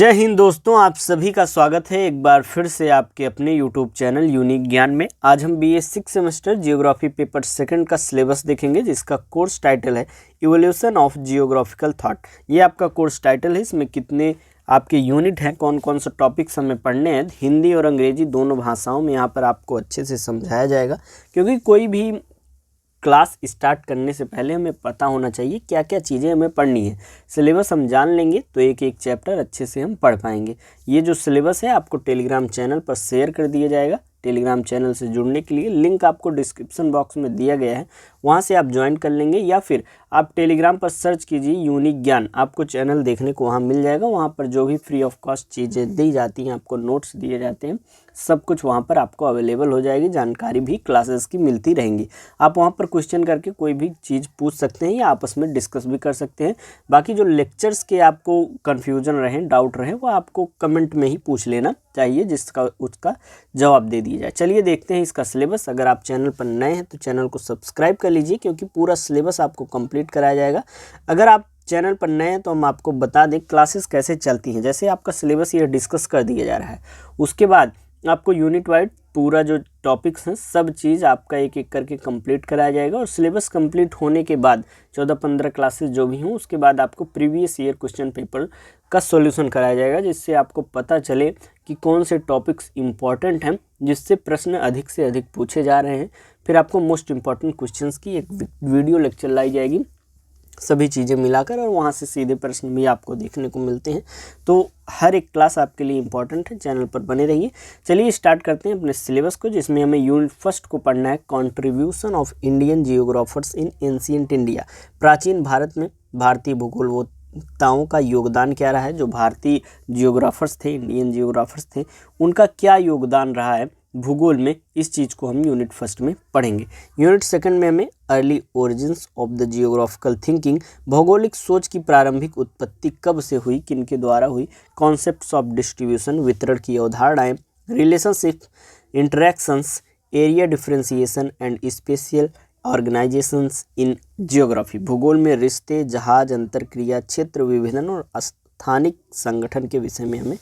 जय हिंद दोस्तों, आप सभी का स्वागत है एक बार फिर से आपके अपने YouTube चैनल यूनिक ज्ञान में। आज हम BA 6 semester geography paper second का सिलेबस देखेंगे, जिसका कोर्स टाइटल है इवोल्यूशन ऑफ जियोग्राफिकल थॉट। ये आपका कोर्स टाइटल है। इसमें कितने आपके यूनिट हैं, कौन कौन से टॉपिक्स हमें पढ़ने हैं, हिंदी और अंग्रेजी दोनों भाषाओं में यहाँ पर आपको अच्छे से समझाया जाएगा। क्योंकि कोई भी क्लास स्टार्ट करने से पहले हमें पता होना चाहिए क्या क्या चीज़ें हमें पढ़नी है। सिलेबस हम जान लेंगे तो एक एक चैप्टर अच्छे से हम पढ़ पाएंगे। ये जो सिलेबस है आपको टेलीग्राम चैनल पर शेयर कर दिया जाएगा। टेलीग्राम चैनल से जुड़ने के लिए लिंक आपको डिस्क्रिप्शन बॉक्स में दिया गया है, वहाँ से आप ज्वाइन कर लेंगे, या फिर आप टेलीग्राम पर सर्च कीजिए यूनिक ज्ञान, आपको चैनल देखने को वहाँ मिल जाएगा। वहाँ पर जो भी फ्री ऑफ कॉस्ट चीज़ें दी जाती हैं, आपको नोट्स दिए जाते हैं, सब कुछ वहाँ पर आपको अवेलेबल हो जाएगी। जानकारी भी क्लासेस की मिलती रहेंगी। आप वहाँ पर क्वेश्चन करके कोई भी चीज़ पूछ सकते हैं या आपस में डिस्कस भी कर सकते हैं। बाकी जो लेक्चर्स के आपको कन्फ्यूजन रहे, डाउट रहे, वो आपको कमेंट में ही पूछ लेना चाहिए, जिसका उसका जवाब दे दिया जाए। चलिए देखते हैं इसका सिलेबस। अगर आप चैनल पर नए हैं तो चैनल को सब्सक्राइब कर लीजिए, क्योंकि पूरा सिलेबस आपको कंप्लीट कराया जाएगा। अगर आप चैनल पर नए हैं तो हम आपको बता दें क्लासेस कैसे चलती हैं। जैसे आपका सिलेबस ये डिस्कस कर दिया जा रहा है, उसके बाद आपको यूनिट वाइड पूरा जो टॉपिक्स हैं सब चीज़ आपका एक एक करके कंप्लीट कराया जाएगा। और सिलेबस कंप्लीट होने के बाद 14-15 क्लासेस जो भी हों, उसके बाद आपको प्रीवियस ईयर क्वेश्चन पेपर का सॉल्यूशन कराया जाएगा, जिससे आपको पता चले कि कौन से टॉपिक्स इंपॉर्टेंट हैं, जिससे प्रश्न अधिक से अधिक पूछे जा रहे हैं। फिर आपको मोस्ट इंपॉर्टेंट क्वेश्चंस की एक वीडियो लेक्चर लाई जाएगी, सभी चीज़ें मिलाकर, और वहाँ से सीधे प्रश्न भी आपको देखने को मिलते हैं। तो हर एक क्लास आपके लिए इंपॉर्टेंट है, चैनल पर बने रहिए। चलिए स्टार्ट करते हैं अपने सिलेबस को, जिसमें हमें यूनिट फर्स्ट को पढ़ना है contribution of Indian geographers in ancient India. प्राचीन भारत में भारतीय भूगोलवेत्ताओं का योगदान क्या रहा है। जो भारतीय जियोग्राफर्स थे, इंडियन जियोग्राफर्स थे, उनका क्या योगदान रहा है भूगोल में, इस चीज़ को हम यूनिट फर्स्ट में पढ़ेंगे। यूनिट सेकंड में हमें early origins of the geographical thinking, भौगोलिक सोच की प्रारंभिक उत्पत्ति कब से हुई, किनके द्वारा हुई, कॉन्सेप्ट्स ऑफ डिस्ट्रीब्यूशन, वितरण की अवधारणाएं, relationship, interactions, area differentiation and spatial organisations in geography. भूगोल में रिश्ते, जहाज, अंतरक्रिया, क्षेत्र विभेदन और स्थानिक संगठन के विषय में हमें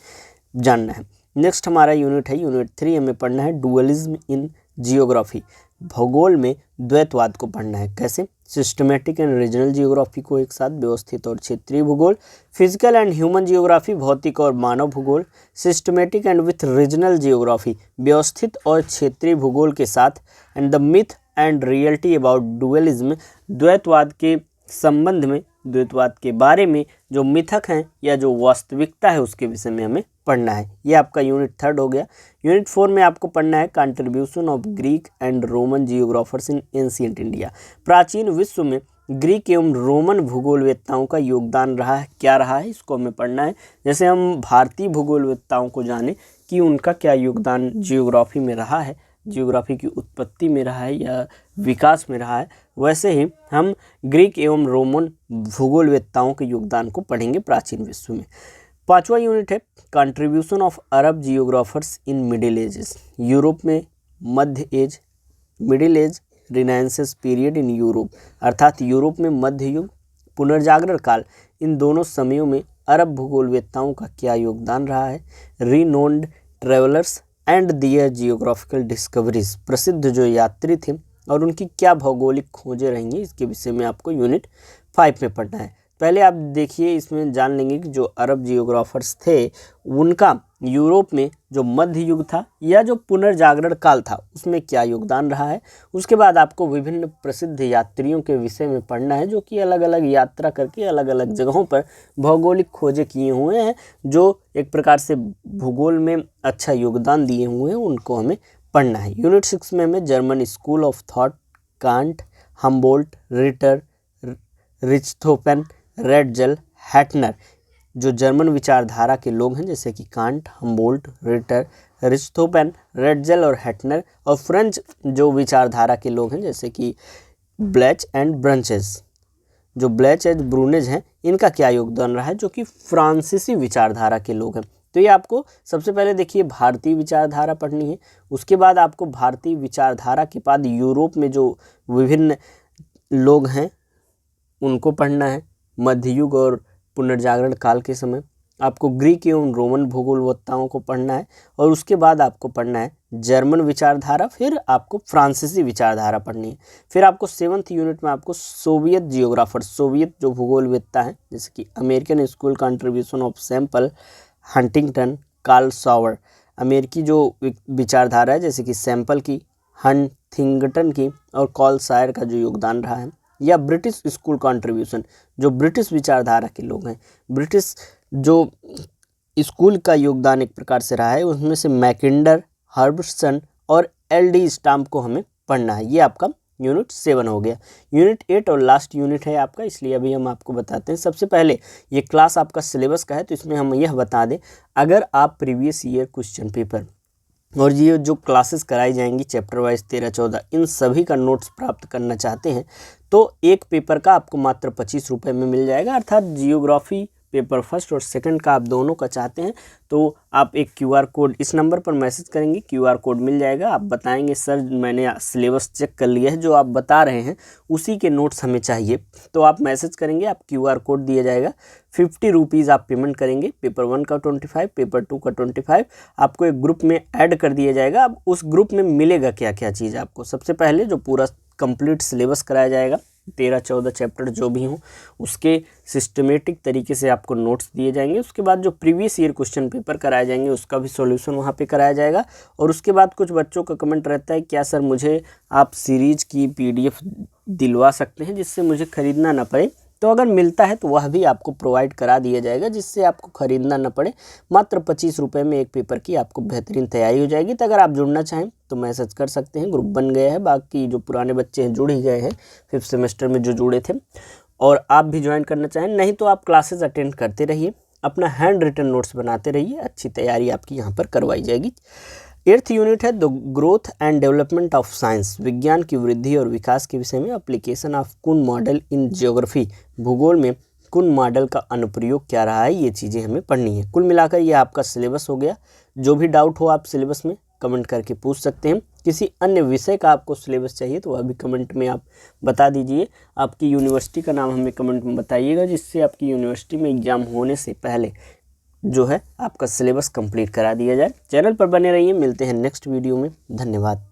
जानना है। नेक्स्ट हमारा यूनिट है यूनिट 3, हमें पढ़ना है डुअलिज्म इन जियोग्राफी। भूगोल में द्वैतवाद को पढ़ना है। कैसे? सिस्टमेटिक एंड रीजनल जियोग्राफी को एक साथ, व्यवस्थित और क्षेत्रीय भूगोल, फिजिकल एंड ह्यूमन जियोग्राफी, भौतिक और मानव भूगोल, systematic and with regional geography, व्यवस्थित और क्षेत्रीय भूगोल के साथ, and the myth and reality about dualism, द्वैतवाद के संबंध में, द्वैतवाद के बारे में जो मिथक हैं या जो वास्तविकता है उसके विषय में हमें पढ़ना है। ये आपका यूनिट 3 हो गया। यूनिट 4 में आपको पढ़ना है contribution of Greek and Roman geographers in ancient India. प्राचीन विश्व में ग्रीक एवं रोमन भूगोलवेत्ताओं का योगदान रहा है, क्या रहा है, इसको हमें पढ़ना है। जैसे हम भारतीय भूगोलवेत्ताओं को जाने कि उनका क्या योगदान जियोग्राफी में रहा है, जियोग्राफी की उत्पत्ति में रहा है या विकास में रहा है, वैसे ही हम ग्रीक एवं रोमन भूगोलवेत्ताओं के योगदान को पढ़ेंगे प्राचीन विश्व में। 5वां यूनिट है contribution of Arab geographers in middle ages. Europe में मध्य age, middle age, renaissance period in Europe, अर्थात यूरोप में मध्य युग, पुनर्जागरण काल, इन दोनों समयों में अरब भूगोलवेत्ताओं का क्या योगदान रहा है। Renowned travellers and their geographical discoveries, प्रसिद्ध जो यात्री थे और उनकी क्या भौगोलिक खोजें रहेंगी, इसके विषय में आपको यूनिट 5 में पढ़ना है। पहले आप देखिए, इसमें जान लेंगे कि जो अरब जियोग्राफर्स थे उनका यूरोप में जो मध्य युग था या जो पुनर्जागरण काल था उसमें क्या योगदान रहा है। उसके बाद आपको विभिन्न प्रसिद्ध यात्रियों के विषय में पढ़ना है, जो कि अलग अलग यात्रा करके अलग अलग जगहों पर भौगोलिक खोजें किए हुए हैं, जो एक प्रकार से भूगोल में अच्छा योगदान दिए हुए हैं, उनको हमें पढ़ना है। यूनिट 6 में हमें German school of thought, Kant, Humboldt, Ritter, Richthofen, Ratzel, Hettner, जो जर्मन विचारधारा के लोग हैं जैसे कि Kant, Humboldt, Ritter, Richthofen, Ratzel और हैटनर, और फ्रेंच जो विचारधारा के लोग हैं जैसे कि ब्लेच एंड ब्रंचेस, जो ब्लेच एंड ब्रूनेज हैं, इनका क्या योगदान रहा है, जो कि फ्रांसीसी विचारधारा के लोग हैं। तो ये आपको सबसे पहले देखिए भारतीय विचारधारा पढ़नी है। उसके बाद आपको भारतीय विचारधारा के बाद यूरोप में जो विभिन्न लोग हैं उनको पढ़ना है, मध्य युग और पुनर्जागरण काल के समय। आपको ग्रीक एवं रोमन भूगोलवेत्ताओं को पढ़ना है और उसके बाद आपको पढ़ना है जर्मन विचारधारा, फिर आपको फ्रांसीसी विचारधारा पढ़नी है। फिर आपको 7th यूनिट में आपको सोवियत जियोग्राफर, सोवियत जो भूगोलवेत्ता हैं जैसे कि American school contribution of Semple, Huntington, Carl Sauer, अमेरिकी जो विचारधारा है जैसे कि सैम्पल की, हंटिंगटन की और कार्ल सॉवर का जो योगदान रहा है, या ब्रिटिश स्कूल कंट्रीब्यूशन जो ब्रिटिश विचारधारा के लोग हैं, ब्रिटिश जो स्कूल का योगदान एक प्रकार से रहा है, उसमें से मैकिंडर, हर्बसन और एल.डी. स्टाम्प को हमें पढ़ना है। ये आपका यूनिट 7 हो गया। यूनिट 8 और लास्ट यूनिट है आपका, इसलिए अभी हम आपको बताते हैं। सबसे पहले ये क्लास आपका सिलेबस का है, तो इसमें हम यह बता दें, अगर आप प्रीवियस ईयर क्वेश्चन पेपर और ये जो क्लासेस कराई जाएंगी चैप्टर वाइज 13-14, इन सभी का नोट्स प्राप्त करना चाहते हैं तो एक पेपर का आपको मात्र 25 रुपये में मिल जाएगा। अर्थात जियोग्राफी पेपर फर्स्ट और सेकंड का आप दोनों का चाहते हैं तो आप एक QR कोड इस नंबर पर मैसेज करेंगे, QR कोड मिल जाएगा। आप बताएंगे सर मैंने सिलेबस चेक कर लिया है, जो आप बता रहे हैं उसी के नोट्स हमें चाहिए, तो आप मैसेज करेंगे, आप QR कोड दिया जाएगा, 50 रुपीज़ आप पेमेंट करेंगे। पेपर 1 का 25, पेपर 2 का 25, आपको एक ग्रुप में ऐड कर दिया जाएगा। अब उस ग्रुप में मिलेगा क्या क्या चीज़ आपको, सबसे पहले जो पूरा कंप्लीट सिलेबस कराया जाएगा, 13-14 चैप्टर जो भी हों उसके सिस्टमेटिक तरीके से आपको नोट्स दिए जाएंगे। उसके बाद जो प्रीवियस ईयर क्वेश्चन पेपर कराए जाएंगे उसका भी सॉल्यूशन वहाँ पे कराया जाएगा। और उसके बाद कुछ बच्चों का कमेंट रहता है, क्या सर मुझे आप सीरीज की PDF दिलवा सकते हैं जिससे मुझे ख़रीदना ना पड़े, तो अगर मिलता है तो वह भी आपको प्रोवाइड करा दिया जाएगा जिससे आपको ख़रीदना न पड़े। मात्र 25 रुपये में एक पेपर की आपको बेहतरीन तैयारी हो जाएगी। तो अगर आप जुड़ना चाहें तो मैसेज कर सकते हैं, ग्रुप बन गया है, बाकी जो पुराने बच्चे हैं जुड़ ही गए हैं 5th सेमेस्टर में जो जुड़े थे, और आप भी ज्वाइन करना चाहें, नहीं तो आप क्लासेस अटेंड करते रहिए, अपना हैंड रिटन नोट्स बनाते रहिए, अच्छी तैयारी आपकी यहाँ पर करवाई जाएगी। 8th यूनिट है the growth and development of science, विज्ञान की वृद्धि और विकास के विषय में एप्लीकेशन ऑफ कुन मॉडल इन जियोग्राफी, भूगोल में कुन मॉडल का अनुप्रयोग क्या रहा है, ये चीज़ें हमें पढ़नी है। कुल मिलाकर ये आपका सिलेबस हो गया। जो भी डाउट हो आप सिलेबस में कमेंट करके पूछ सकते हैं। किसी अन्य विषय का आपको सिलेबस चाहिए तो वह भी कमेंट में आप बता दीजिए। आपकी यूनिवर्सिटी का नाम हमें कमेंट में बताइएगा, जिससे आपकी यूनिवर्सिटी में एग्ज़ाम होने से पहले जो है आपका सिलेबस कंप्लीट करा दिया जाए। चैनल पर बने रहिए, मिलते हैं नेक्स्ट वीडियो में। धन्यवाद।